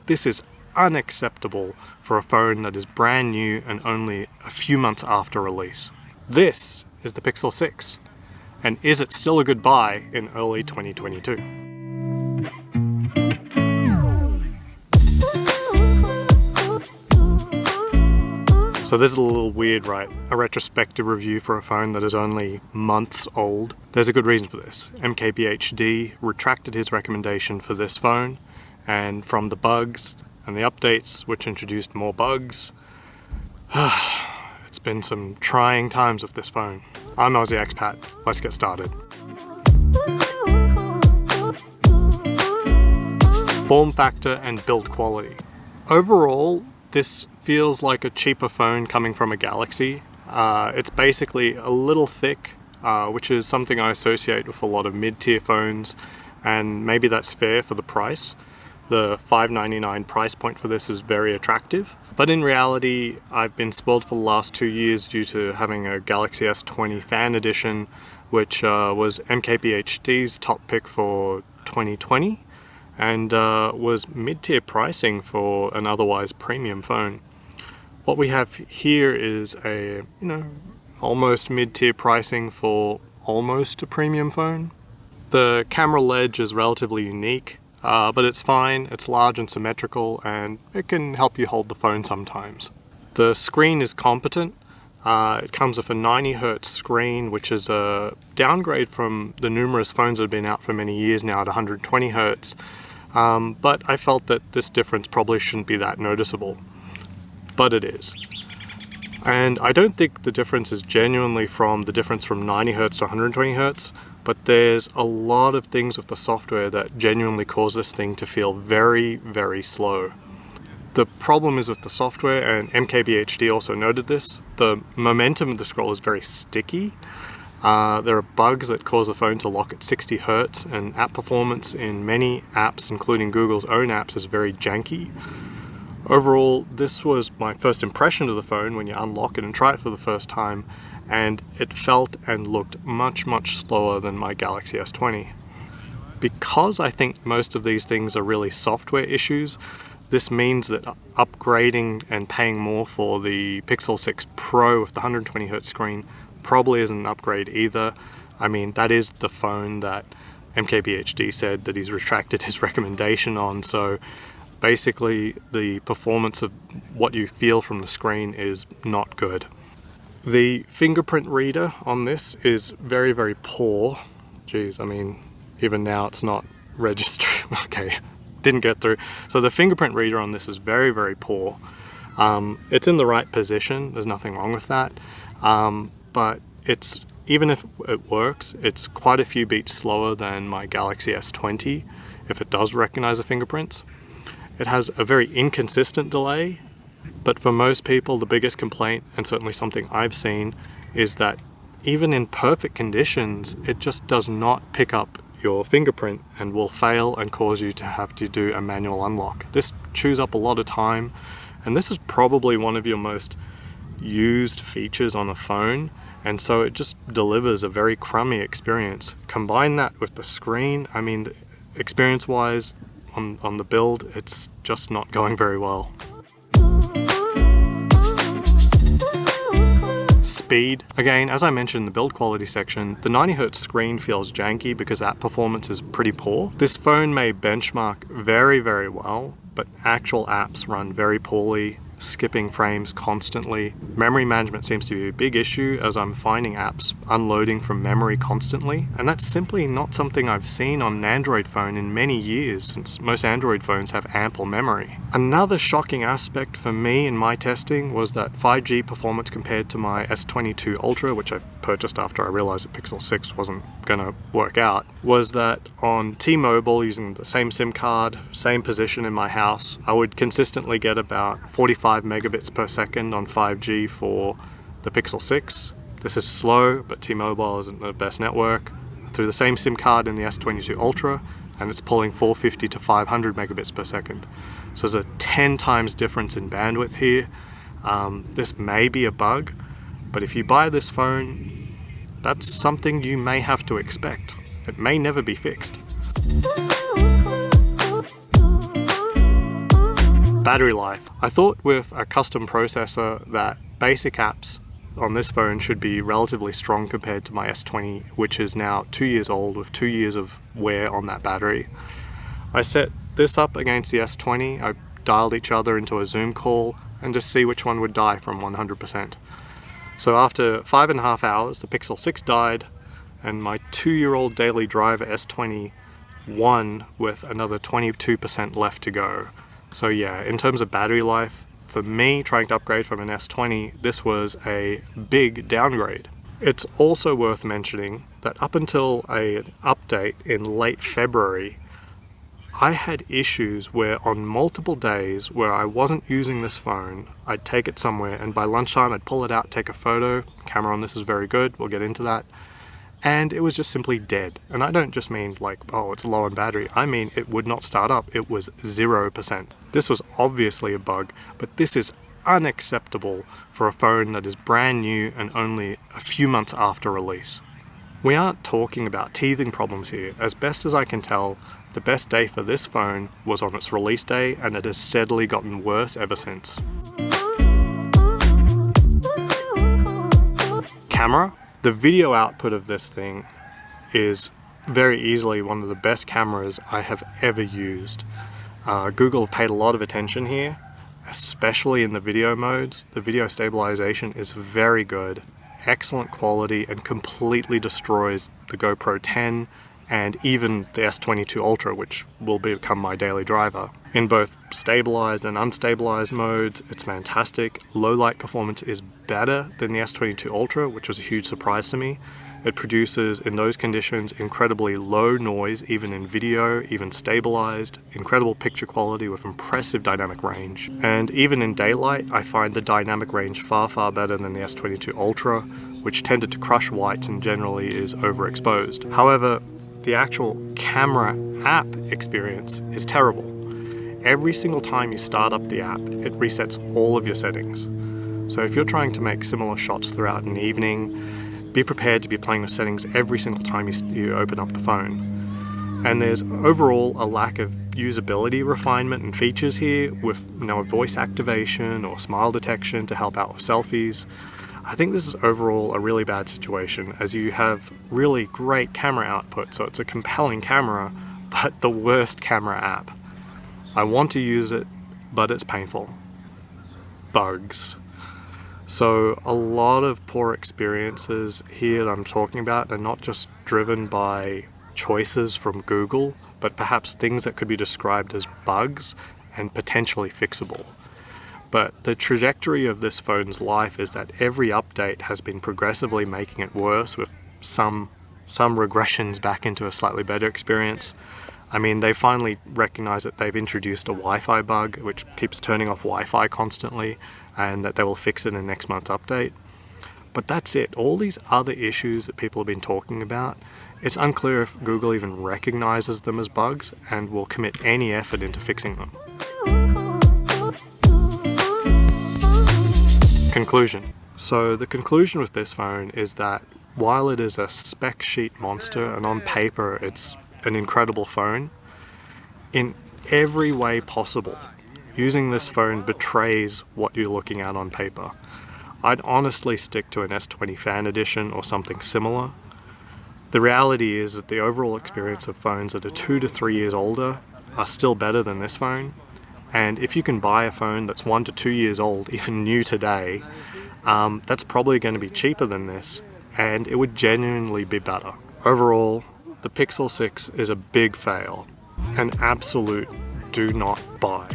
This is unacceptable for a phone that is brand new and only a few months after release. This is the Pixel 6, and is it still a good buy in early 2022? So this is a little weird, right? A retrospective review for a phone that is only months old. There's a good reason for this. MKBHD retracted his recommendation for this phone, and from the bugs and the updates, which introduced more bugs, it's been some trying times with this phone. I'm Aussie Expat. Let's get started. Form factor and build quality. Overall, this feels like a cheaper phone coming from a Galaxy. It's basically a little thick, which is something I associate with a lot of mid-tier phones, and maybe that's fair for the price. The $599 price point for this is very attractive, but in reality, I've been spoiled for the last 2 years due to having a Galaxy S20 Fan Edition, which was MKBHD's top pick for 2020, and was mid-tier pricing for an otherwise premium phone. What we have here is a, almost mid-tier pricing for almost a premium phone. The camera ledge is relatively unique, but it's fine, it's large and symmetrical, and it can help you hold the phone sometimes. The screen is competent. It comes with a 90Hz screen, which is a downgrade from the numerous phones that have been out for many years now at 120Hz. But I felt that this difference probably shouldn't be that noticeable, but it is. And I don't think the difference is genuinely from the difference from 90Hz to 120Hz, but there's a lot of things with the software that genuinely cause this thing to feel very, very slow. The problem is with the software, and MKBHD also noted this, the momentum of the scroll is very sticky. There are bugs that cause the phone to lock at 60 Hz, and app performance in many apps, including Google's own apps, is very janky. Overall, this was my first impression of the phone when you unlock it and try it for the first time, and it felt and looked much, much slower than my Galaxy S20. Because I think most of these things are really software issues, this means that upgrading and paying more for the Pixel 6 Pro with the 120Hz screen probably isn't an upgrade either. I mean, that is the phone that MKBHD said that he's retracted his recommendation on, so basically the performance of what you feel from the screen is not good. The fingerprint reader on this is very, very poor. Geez, I mean, even now it's not registering. Okay, didn't get through. So the fingerprint reader on this is very, very poor. It's in the right position, there's nothing wrong with that. But it's, even if it works, it's quite a few beats slower than my Galaxy S20 if it does recognize the fingerprints. It has a very inconsistent delay, but for most people the biggest complaint, and certainly something I've seen, is that even in perfect conditions it just does not pick up your fingerprint and will fail and cause you to have to do a manual unlock. This chews up a lot of time, and this is probably one of your most used features on a phone, and so it just delivers a very crummy experience. Combine that with the screen, I mean, experience wise on the build, it's just not going very well. Speed. Again, as I mentioned in the build quality section, the 90Hz screen feels janky because app performance is pretty poor. This phone may benchmark very, very well, but actual apps run very poorly, skipping frames constantly. Memory management seems to be a big issue, as I'm finding apps unloading from memory constantly, and that's simply not something I've seen on an Android phone in many years, since most Android phones have ample memory. Another shocking aspect for me in my testing was that 5G performance compared to my S22 Ultra, which I purchased after I realized that Pixel 6 wasn't gonna work out, was that on T-Mobile, using the same SIM card, same position in my house, I would consistently get about 45 megabits per second on 5G for the Pixel 6. This is slow, but T-Mobile isn't the best network. Through the same SIM card in the S22 Ultra, and it's pulling 450 to 500 megabits per second. So there's a 10 times difference in bandwidth here. This may be a bug, but if you buy this phone, that's something you may have to expect. It may never be fixed. Battery life. I thought with a custom processor that basic apps on this phone should be relatively strong compared to my S20, which is now 2 years old with 2 years of wear on that battery. I set this up against the S20, I dialed each other into a Zoom call and just see which one would die from 100%. So after 5.5 hours, the Pixel 6 died, and my 2-year-old daily driver S20 won with another 22% left to go. So yeah, in terms of battery life, for me trying to upgrade from an S20, this was a big downgrade. It's also worth mentioning that up until an update in late February, I had issues where on multiple days where I wasn't using this phone, I'd take it somewhere and by lunchtime I'd pull it out, take a photo. Camera on this is very good, we'll get into that. And it was just simply dead. And I don't just mean like, oh, it's low on battery. I mean, it would not start up. It was 0%. This was obviously a bug, but this is unacceptable for a phone that is brand new and only a few months after release. We aren't talking about teething problems here. As best as I can tell, the best day for this phone was on its release day, and it has steadily gotten worse ever since. Camera. The video output of this thing is very easily one of the best cameras I have ever used. Google have paid a lot of attention here, especially in the video modes. The video stabilization is very good, excellent quality, and completely destroys the GoPro 10 and even the S22 Ultra, which will become my daily driver. In both stabilized and unstabilized modes, it's fantastic. Low light performance is better than the S22 Ultra, which was a huge surprise to me. It produces, in those conditions, incredibly low noise, even in video, even stabilized, incredible picture quality with impressive dynamic range. And even in daylight, I find the dynamic range far, far better than the S22 Ultra, which tended to crush whites and generally is overexposed. However, the actual camera app experience is terrible. Every single time you start up the app, it resets all of your settings. So if you're trying to make similar shots throughout an evening, be prepared to be playing with settings every single time you open up the phone. And there's overall a lack of usability refinement and features here with no voice activation or smile detection to help out with selfies. I think this is overall a really bad situation, as you have really great camera output, so it's a compelling camera, but the worst camera app. I want to use it, but it's painful. Bugs. So a lot of poor experiences here that I'm talking about are not just driven by choices from Google, but perhaps things that could be described as bugs and potentially fixable. But the trajectory of this phone's life is that every update has been progressively making it worse, with some regressions back into a slightly better experience. I mean, they finally recognize that they've introduced a Wi-Fi bug, which keeps turning off Wi-Fi constantly, and that they will fix it in next month's update. But that's it. All these other issues that people have been talking about, it's unclear if Google even recognizes them as bugs and will commit any effort into fixing them. Conclusion. So the conclusion with this phone is that while it is a spec sheet monster and on paper it's an incredible phone, in every way possible, using this phone betrays what you're looking at on paper. I'd honestly stick to an S20 Fan Edition or something similar. The reality is that the overall experience of phones that are 2 to 3 years older are still better than this phone. And if you can buy a phone that's 1 to 2 years old, even new today, that's probably going to be cheaper than this, and it would genuinely be better. Overall, the Pixel 6 is a big fail. An absolute do not buy.